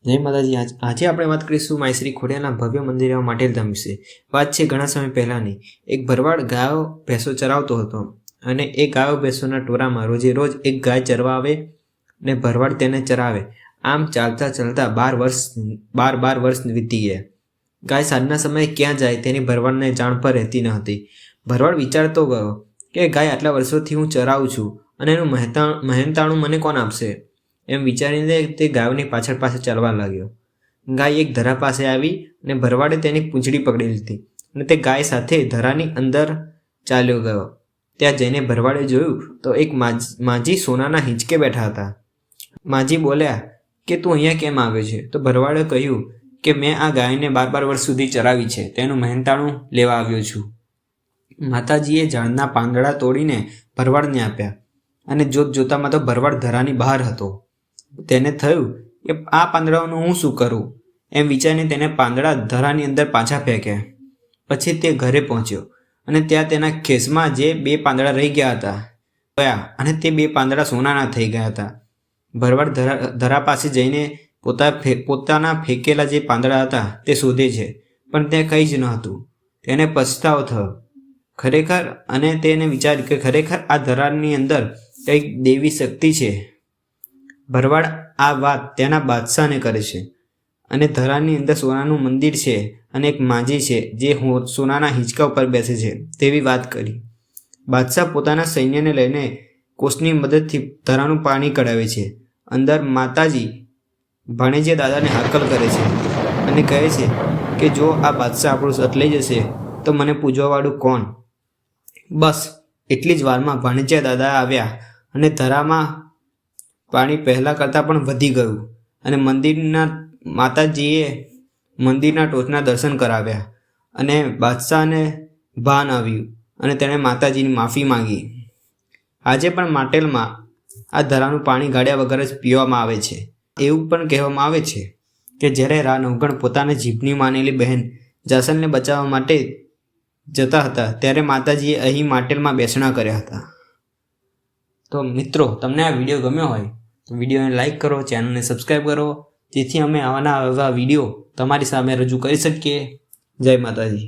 જય માતાજી। આજે આપણે વાત કરીશું માય શ્રી ખોડિયારના ભવ્ય મંદિર એવા માટેલ ધામ વિશે। વાત છે ઘણા સમય પહેલાંની। એક ભરવાડ ગાયો ભેંસો ચરાવતો હતો અને એ ગાયો ભેંસોના ટોળામાં રોજે રોજ એક ગાય ચરવા આવે ને ભરવાડ તેને ચરાવે। આમ ચાલતા ચાલતા 12 વર્ષ વીતી ગયા। ગાય સાંજના સમયે ક્યાં જાય તેની ભરવાડને જાણ પર રહેતી ન હતી। ભરવાડ વિચારતો ગયો કે ગાય આટલા વર્ષોથી હું ચરાવું છું અને એનું મહેનતાણું મને કોણ આપશે। એમ વિચારીને તે ગાયોની પાછળ ચાલવા લાગ્યો। ગાય એક ધરા પાસે આવી અને ભરવાડે તેની પૂંછડી પકડી લીધી અને તે ગાય સાથે ધરાની અંદર ચાલ્યો ગયો। ત્યાં જઈને ભરવાડે જોયું તો એક માજી સોનાના હિંચકે બેઠા હતા। માજી બોલ્યા કે તું અહીંયા કેમ આવ્યો છે? તો ભરવાડે કહ્યું કે મેં આ ગાયને 12 વર્ષ સુધી ચરાવી છે, તેનું મહેનતાણું લેવા આવ્યો છું। માતાજીએ ઝાડના પાંદડા તોડીને ભરવાડને આપ્યા અને જોતામાં તો ભરવાડ ધરાની બહાર હતો। તેને થયું કે આ પાંદડાઓનું હું શું કરું? એમ વિચારીને તેને પાંદડા ધરાની અંદર પાછા ફેંક્યા। પછી તે ઘરે પહોંચ્યો અને ત્યાં તેના ખેસમાં જે 2 પાંદડા રહી ગયા હતા અને તે 2 પાંદડા સોનાના થઈ ગયા હતા। ભરવાડ ધરા પાસે જઈને પોતાના ફેંકેલા જે પાંદડા હતા તે શોધે છે, પણ ત્યાં કંઈ જ ન હતું। તેને પછતાવો થયો ખરેખર, અને તેને વિચાર્યું કે ખરેખર આ ધરાની અંદર કંઈક દેવી શક્તિ છે। ભરવાડ આ વાત તેના બાદશાહને કરે છે અને ધરાની અંદર સોનાનું મંદિર છે અને એક માજી છે જે સોનાના હિંચકા ઉપર બેસે છે તેવી વાત કરી। બાદશાહ પોતાના સૈન્યને લઈને કોસની મદદથી ધરાનું પાણી કઢાવે છે। અંદર માતાજી ભાણેજે દાદાને હાકલ કરે છે અને કહે છે કે જો આ બાદશાહ આપણું સત લઈ જશે તો મને પૂજવાવાળું કોણ? બસ એટલી જ વારમાં ભાણેજિયા દાદા આવ્યા અને ધરામાં પાણી પહેલાં કરતાં પણ વધી ગયું અને માતાજીએ મંદિરના ટોચના દર્શન કરાવ્યા અને બાદશાહને ભાન આવ્યું અને તેણે માતાજીની માફી માંગી। આજે પણ માટેલમાં આ ધરાનું પાણી ગાળ્યા વગર જ પીવામાં આવે છે। એવું પણ કહેવામાં આવે છે કે જ્યારે રા નવગણ પોતાની જીભની માનેલી બહેન જાસલને બચાવવા માટે જતા હતા ત્યારે માતાજીએ અહીં માટેલમાં બેસણા કર્યા હતા। તો મિત્રો, તમને આ વિડીયો ગમ્યો હોય તો વિડીયોને લાઇક કરો, ચેનલને સબસ્ક્રાઈબ કરો, જેથી અમે આવા વિડીયો તમારી સામે રજૂ કરી શકીએ। જય માતાજી।